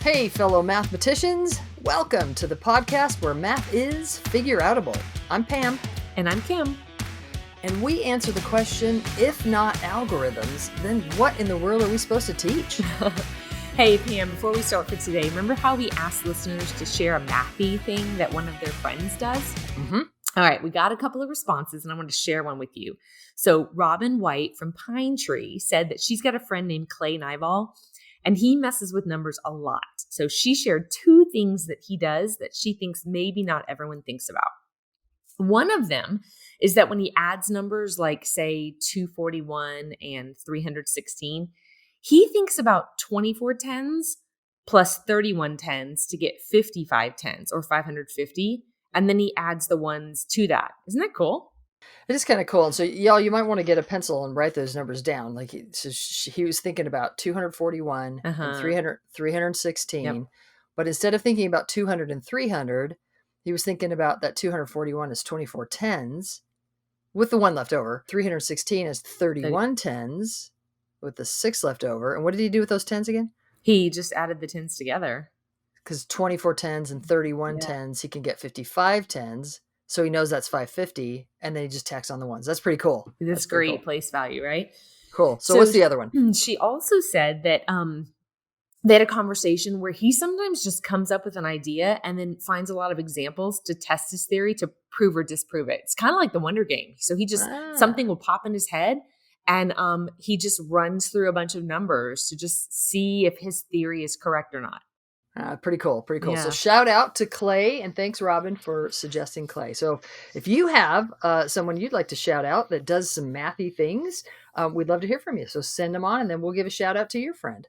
Hey, fellow mathematicians. Welcome to the podcast where math is figure-outable. I'm Pam. And I'm Kim. And we answer the question, if not algorithms, then what in the world are we supposed to teach? Hey, Pam, before we start for today, remember how we asked listeners to share a mathy thing that one of their friends does? Mm-hmm. All right, we got a couple of responses, and I want to share one with you. So Robin White from Pine Tree said that she's got a friend named Clay Nivall, and he messes with numbers a lot. So she shared two things that he does that she thinks maybe not everyone thinks about. One of them is that when he adds numbers like, say, 241 and 316, he thinks about 24 tens plus 31 tens to get 55 tens or 550. And then he adds the ones to that. Isn't that cool? It is kind of cool. And so, y'all, you might want to get a pencil and write those numbers down. Like, he was thinking about 241 and 316. Yep. But instead of thinking about 200 and 300, he was thinking about that 241 is 24 tens with the one left over. 316 is 31 tens with the 6 left over. And what did he do with those tens again? He just added the tens together. Because 24 tens and 31 tens, he can get 55 tens. So he knows that's 550, and then he just tacks on the ones. That's pretty cool. That's great cool. Place value, right? Cool. So what's the other one? She also said that they had a conversation where he sometimes just comes up with an idea and then finds a lot of examples to test his theory to prove or disprove it. It's kind of like the Wonder Game. So he just, something will pop in his head, and he just runs through a bunch of numbers to just see if his theory is correct or not. Pretty cool. Yeah. So shout out to Clay, and thanks, Robin, for suggesting Clay. So if you have someone you'd like to shout out that does some mathy things, we'd love to hear from you. So send them on, and then we'll give a shout out to your friend.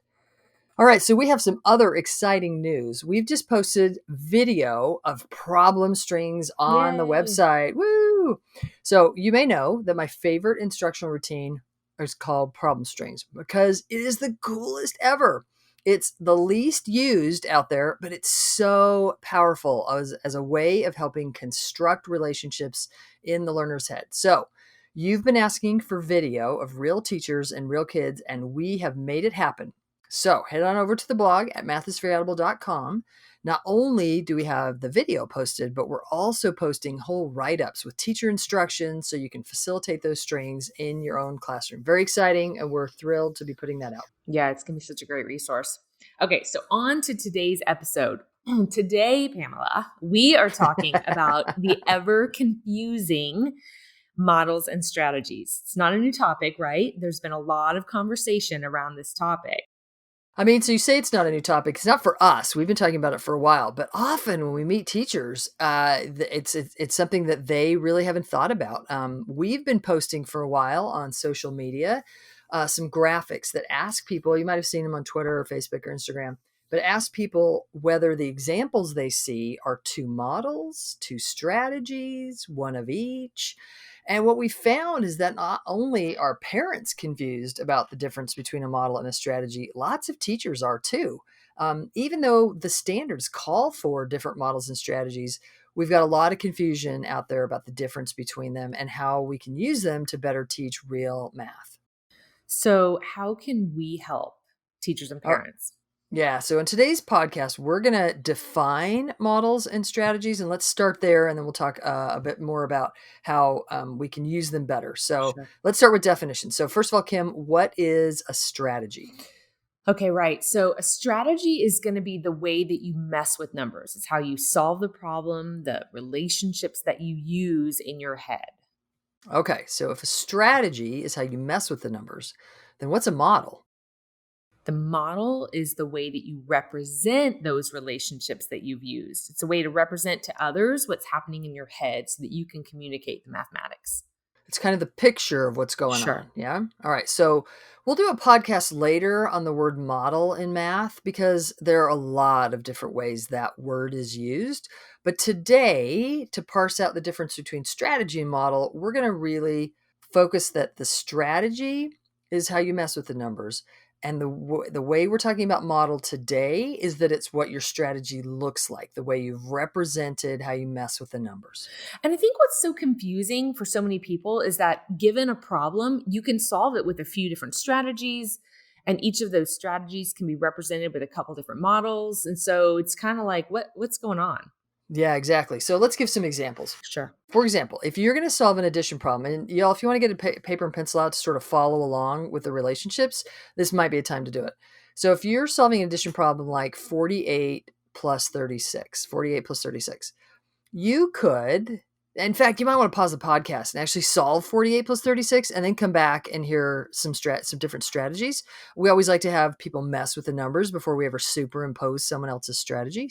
All right, so we have some other exciting news. We've just posted video of problem strings on the website. Woo! So you may know that my favorite instructional routine is called problem strings because it is the coolest ever. It's the least used out there, but it's so powerful as a way of helping construct relationships in the learner's head. So you've been asking for video of real teachers and real kids, and we have made it happen. So head on over to the blog at mathisfigure-outable.com. Not only do we have the video posted, but we're also posting whole write-ups with teacher instructions so you can facilitate those strings in your own classroom. Very exciting, and we're thrilled to be putting that out. Yeah, it's going to be such a great resource. Okay, so on to today's episode. Today, Pamela, we are talking about the ever-confusing models and strategies. It's not a new topic, right? There's been a lot of conversation around this topic. I mean, so you say it's not a new topic. It's not for us. We've been talking about it for a while, but often when we meet teachers, it's something that they really haven't thought about. We've been posting for a while on social media some graphics that ask people, you might have seen them on Twitter or Facebook or Instagram, but ask people whether the examples they see are two models, two strategies, one of each. And what we found is that not only are parents confused about the difference between a model and a strategy, lots of teachers are too. Even though the standards call for different models and strategies, we've got a lot of confusion out there about the difference between them and how we can use them to better teach real math. So how can we help teachers and parents? Yeah. So in today's podcast, we're going to define models and strategies, and let's start there. And then we'll talk a bit more about how we can use them better. So Let's start with definitions. So first of all, Kim, what is a strategy? Okay, right. So a strategy is going to be the way that you mess with numbers. It's how you solve the problem, the relationships that you use in your head. Okay. So if a strategy is how you mess with the numbers, then what's a model? The model is the way that you represent those relationships that you've used. It's a way to represent to others what's happening in your head so that you can communicate the mathematics. It's kind of the picture of what's going on. Yeah. All right. So we'll do a podcast later on the word model in math because there are a lot of different ways that word is used. But today, to parse out the difference between strategy and model, we're going to really focus that the strategy is how you mess with the numbers. And the way we're talking about model today is that it's what your strategy looks like, the way you've represented how you mess with the numbers. And I think what's so confusing for so many people is that given a problem, you can solve it with a few different strategies. And each of those strategies can be represented with a couple different models. And so it's kind of like, what's going on? Yeah, exactly. So let's give some examples. Sure. For example, if you're going to solve an addition problem, and y'all, if you want to get a paper and pencil out to sort of follow along with the relationships, this might be a time to do it. So if you're solving an addition problem like 48 plus 36, 48 plus 36, you could, in fact, you might want to pause the podcast and actually solve 48 plus 36 and then come back and hear some different strategies. We always like to have people mess with the numbers before we ever superimpose someone else's strategy.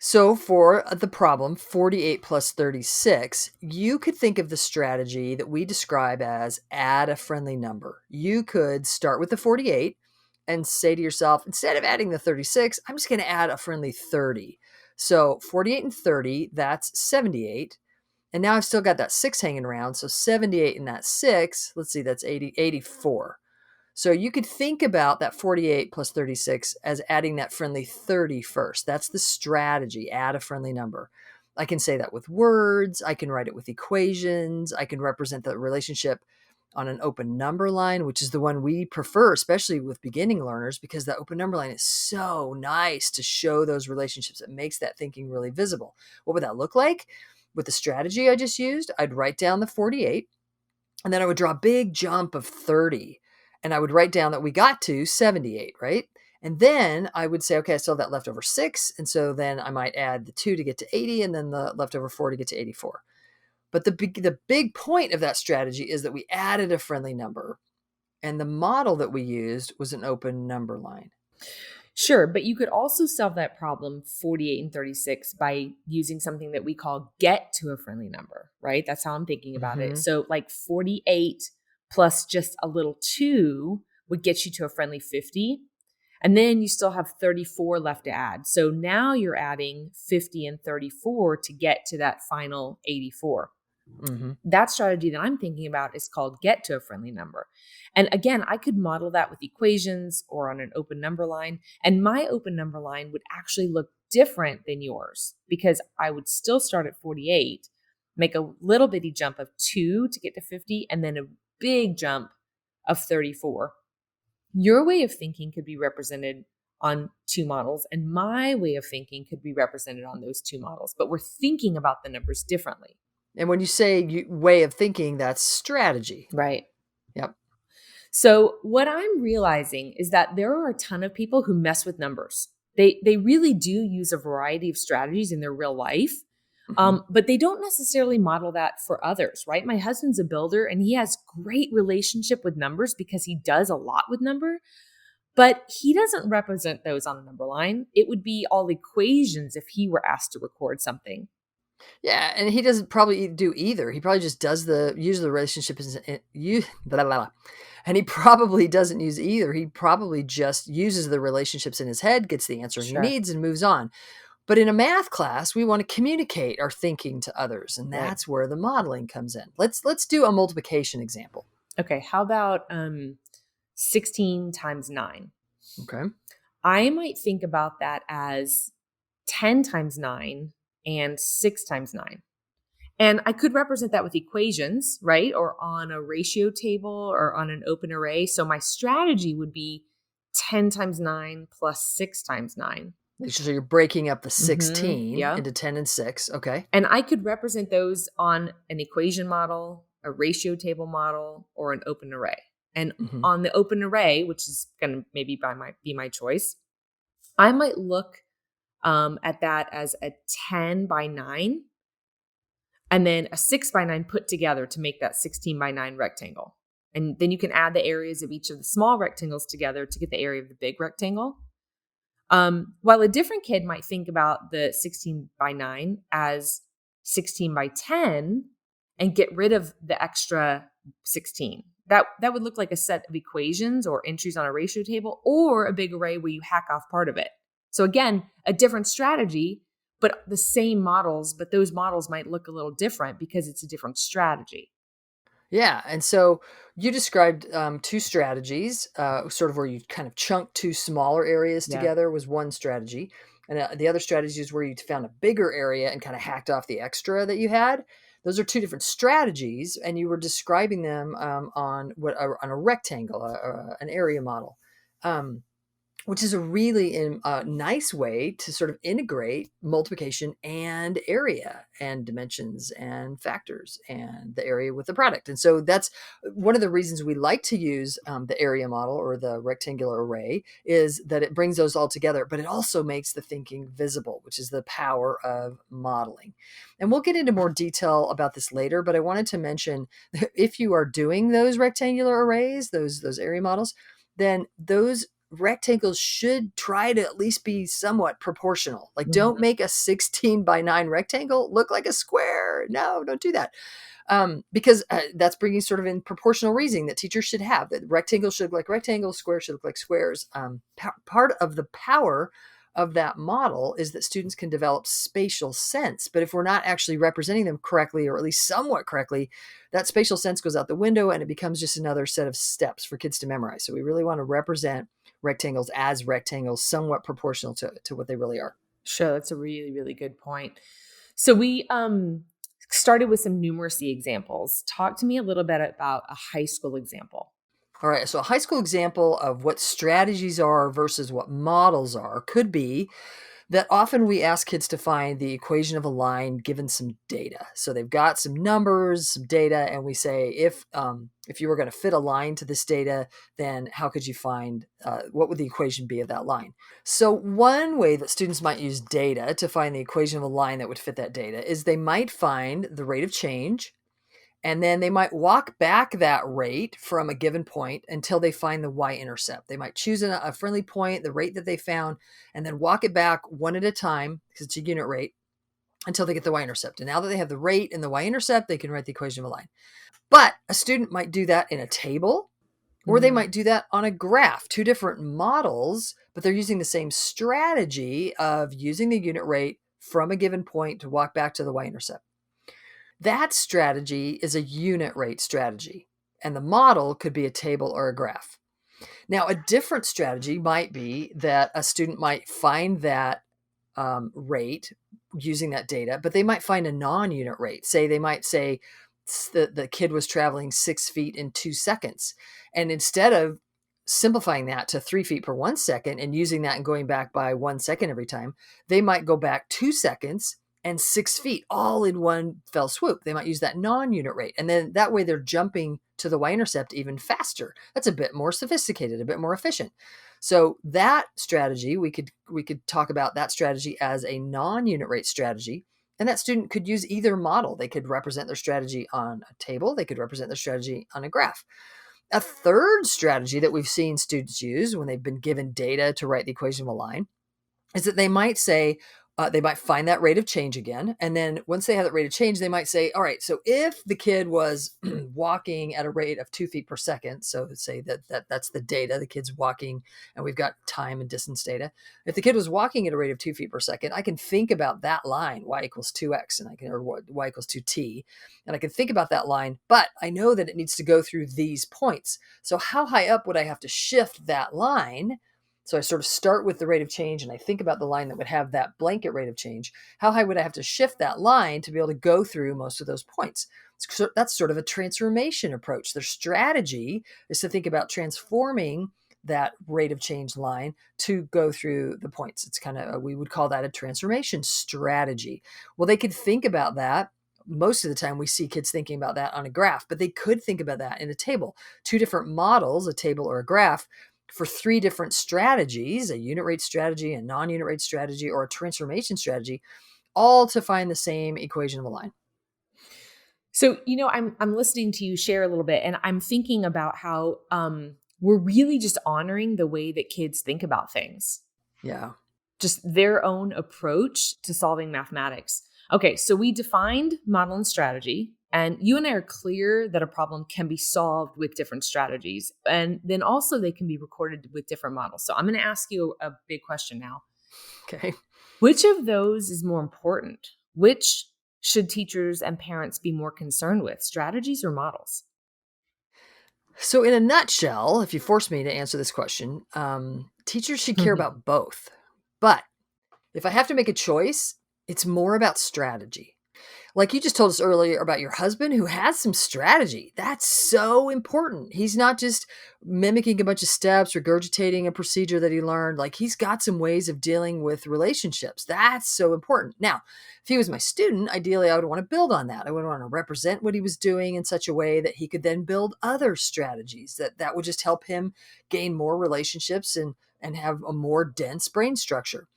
So for the problem 48 plus 36, you could think of the strategy that we describe as add a friendly number. You could start with the 48 and say to yourself, instead of adding the 36, I'm just going to add a friendly 30. So 48 and 30, that's 78. And now I've still got that 6 hanging around. So 78 and that 6, let's see, that's 84. So you could think about that 48 plus 36 as adding that friendly 30 first. That's the strategy, add a friendly number. I can say that with words. I can write it with equations. I can represent the relationship on an open number line, which is the one we prefer, especially with beginning learners, because the open number line is so nice to show those relationships. It makes that thinking really visible. What would that look like? With the strategy I just used, I'd write down the 48, and then I would draw a big jump of 30. And I would write down that we got to 78, right? And then I would say, okay, I still have that leftover 6. And so then I might add the 2 to get to 80 and then the leftover 4 to get to 84. But the big point of that strategy is that we added a friendly number. And the model that we used was an open number line. Sure, but you could also solve that problem 48 and 36 by using something that we call get to a friendly number, right? That's how I'm thinking about it. So like 48 plus just a little 2 would get you to a friendly 50. And then you still have 34 left to add. So now you're adding 50 and 34 to get to that final 84. That strategy that I'm thinking about is called get to a friendly number. And again, I could model that with equations or on an open number line. And my open number line would actually look different than yours because I would still start at 48, make a little bitty jump of 2 to get to 50, and then a big jump of 34. Your way of thinking could be represented on 2 models, and my way of thinking could be represented on those 2 models, but we're thinking about the numbers differently. And when you say way of thinking, that's strategy. Right. Yep. So what I'm realizing is that there are a ton of people who mess with numbers. They really do use a variety of strategies in their real life, but they don't necessarily model that for others, right? My husband's a builder and he has great relationship with numbers because he does a lot with number, but he doesn't represent those on a number line. It would be all equations if he were asked to record something. Yeah, and he doesn't probably do either. He probably just does use the relationship blah, blah, blah. And he probably doesn't use either. He probably just uses the relationships in his head, gets the answer he needs, and moves on. But in a math class, we want to communicate our thinking to others, and that's where the modeling comes in. Let's do a multiplication example. Okay, how about 16 times 9? Okay. I might think about that as 10 times 9 and 6 times 9. And I could represent that with equations, right? Or on a ratio table or on an open array. So my strategy would be 10 times 9 plus 6 times 9. So you're breaking up the 16 into 10 and 6. Okay. And I could represent those on an equation model, a ratio table model, or an open array. And on the open array, which is going to maybe be my choice, I might look at that as a 10 by 9 and then a 6 by 9 put together to make that 16 by 9 rectangle. And then you can add the areas of each of the small rectangles together to get the area of the big rectangle. While a different kid might think about the 16 by 9 as 16 by 10 and get rid of the extra 16. That would look like a set of equations or entries on a ratio table or a big array where you hack off part of it. So again, a different strategy, but the same models, but those models might look a little different because it's a different strategy. Yeah. And so you described 2 strategies, sort of where you kind of chunked 2 smaller areas together was one strategy. And the other strategy is where you found a bigger area and kind of hacked off the extra that you had. Those are two different strategies, and you were describing them on a rectangle, an area model. Um, which is a really nice way to sort of integrate multiplication and area and dimensions and factors and the area with the product. And so that's one of the reasons we like to use the area model or the rectangular array, is that it brings those all together, but it also makes the thinking visible, which is the power of modeling. And we'll get into more detail about this later, but I wanted to mention that if you are doing those rectangular arrays, those area models, then those rectangles should try to at least be somewhat proportional. Like, don't make a 16 by 9 rectangle look like a square. No, don't do that. Because that's bringing sort of in proportional reasoning that teachers should have, that rectangles should look like rectangles, squares should look like squares. Part of the power of that model is that students can develop spatial sense. But if we're not actually representing them correctly, or at least somewhat correctly, that spatial sense goes out the window and it becomes just another set of steps for kids to memorize. So we really want to represent rectangles as rectangles, somewhat proportional to what they really are. Sure, that's a really, really good point. So we started with some numeracy examples. Talk to me a little bit about a high school example. All right, so a high school example of what strategies are versus what models are could be that often we ask kids to find the equation of a line given some data. So they've got some numbers, some data, and we say, if you were going to fit a line to this data, then how could you find, what would the equation be of that line? So one way that students might use data to find the equation of a line that would fit that data is they might find the rate of change, and then they might walk back that rate from a given point until they find the y-intercept. They might choose a friendly point, the rate that they found, and then walk it back one at a time, because it's a unit rate, until they get the y-intercept. And now that they have the rate and the y-intercept, they can write the equation of a line. But a student might do that in a table, or they might do that on a graph, two different models, but they're using the same strategy of using the unit rate from a given point to walk back to the y-intercept. That strategy is a unit rate strategy, and the model could be a table or a graph. Now, a different strategy might be that a student might find that rate using that data, but they might find a non-unit rate. They might say the kid was traveling 6 feet in 2 seconds. And instead of simplifying that to 3 feet per 1 second and using that and going back by 1 second every time, they might go back 2 seconds and 6 feet all in one fell swoop. They might use that non-unit rate. And then that way they're jumping to the y-intercept even faster. That's a bit more sophisticated, a bit more efficient. So that strategy, we could talk about that strategy as a non-unit rate strategy. And that student could use either model. They could represent their strategy on a table. They could represent their strategy on a graph. A third strategy that we've seen students use when they've been given data to write the equation of a line is that they might say, they might find that rate of change again. And then once they have that rate of change, they might say, all right, so if the kid was walking at a rate of 2 feet per second, so say that's the data, the kid's walking, and we've got time and distance data. If the kid was walking at a rate of 2 feet per second, I can think about that line, y equals 2x, or y equals 2t. And I can think about that line, but I know that it needs to go through these points. So how high up would I have to shift that line? So I sort of start with the rate of change and I think about the line that would have that blanket rate of change. How high would I have to shift that line to be able to go through most of those points? So that's sort of a transformation approach. Their strategy is to think about transforming that rate of change line to go through the points. It's kind of, we would call that a transformation strategy. Well, they could think about that. Most of the time we see kids thinking about that on a graph, but they could think about that in a table. Two different models, a table or a graph, for three different strategies, a unit rate strategy, a non-unit rate strategy, or a transformation strategy, all to find the same equation of a line. So, I'm listening to you share a little bit, and I'm thinking about how we're really just honoring the way that kids think about things. Yeah. Just their own approach to solving mathematics. Okay, so we defined model and strategy, and you and I are clear that a problem can be solved with different strategies. And then also they can be recorded with different models. So I'm going to ask you a big question now. Okay. Which of those is more important? Which should teachers and parents be more concerned with, strategies or models? So in a nutshell, if you force me to answer this question, teachers should care about both. But if I have to make a choice, it's more about strategy. Like you just told us earlier about your husband who has some strategy. That's so important. He's not just mimicking a bunch of steps, regurgitating a procedure that he learned. Like he's got some ways of dealing with relationships. That's so important. Now, if he was my student, ideally I would want to build on that. I would want to represent what he was doing in such a way that he could then build other strategies that would just help him gain more relationships and have a more dense brain structure.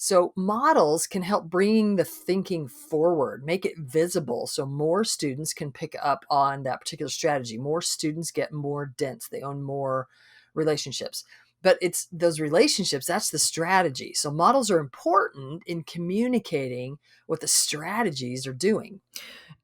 So models can help bring the thinking forward, make it visible so more students can pick up on that particular strategy. More students get more dense, they own more relationships. But it's those relationships, that's the strategy. So models are important in communicating what the strategies are doing.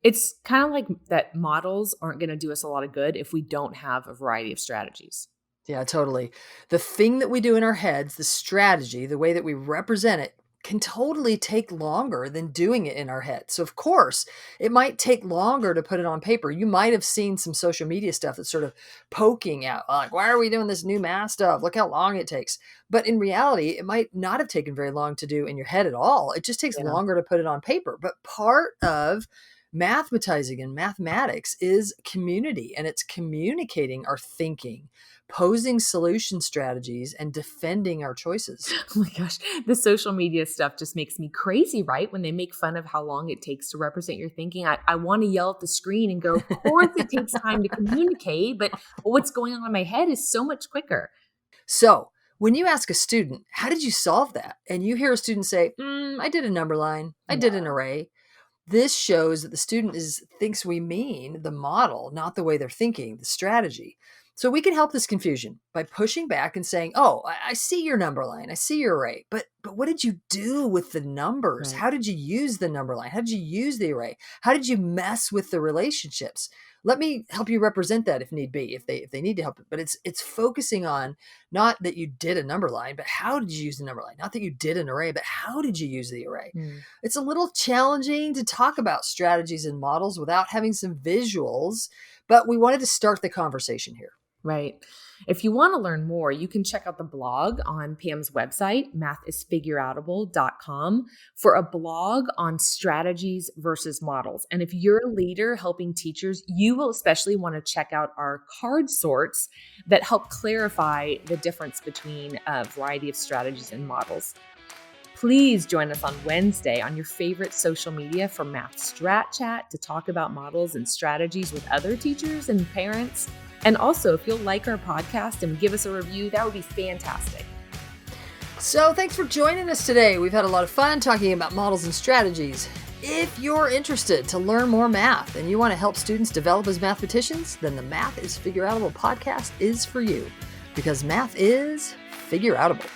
It's kind of like that models aren't going to do us a lot of good if we don't have a variety of strategies. Yeah, totally. The thing that we do in our heads, the strategy, the way that we represent it, can totally take longer than doing it in our head. So, of course, it might take longer to put it on paper. You might have seen some social media stuff that's sort of poking out, like, why are we doing this new math stuff? Look how long it takes. But in reality, it might not have taken very long to do in your head at all. It just takes Yeah. longer to put it on paper. But part of mathematizing and mathematics is community, and it's communicating our thinking, posing solution strategies, and defending our choices. Oh my gosh, the social media stuff just makes me crazy, right? When they make fun of how long it takes to represent your thinking, I want to yell at the screen and go, of course it takes time to communicate, but what's going on in my head is so much quicker. So, when you ask a student, how did you solve that? And you hear a student say, I did a number line, I did an array. This shows that the student thinks we mean the model, not the way they're thinking, the strategy. So we can help this confusion by pushing back and saying, "Oh, I see your number line, I see your array, but what did you do with the numbers? Right. How did you use the number line? How did you use the array? How did you mess with the relationships?" Let me help you represent that if need be, if they need to help it. But it's focusing on not that you did a number line, but how did you use the number line? Not that you did an array, but how did you use the array? Mm. It's a little challenging to talk about strategies and models without having some visuals, but we wanted to start the conversation here. Right. If you want to learn more, you can check out the blog on Pam's website, mathisfigureoutable.com, for a blog on strategies versus models. And if you're a leader helping teachers, you will especially want to check out our card sorts that help clarify the difference between a variety of strategies and models. Please join us on Wednesday on your favorite social media for Math Strat Chat to talk about models and strategies with other teachers and parents. And also, if you'll like our podcast and give us a review, that would be fantastic. So thanks for joining us today. We've had a lot of fun talking about models and strategies. If you're interested to learn more math and you want to help students develop as mathematicians, then the Math is Figureoutable podcast is for you, because math is figureoutable.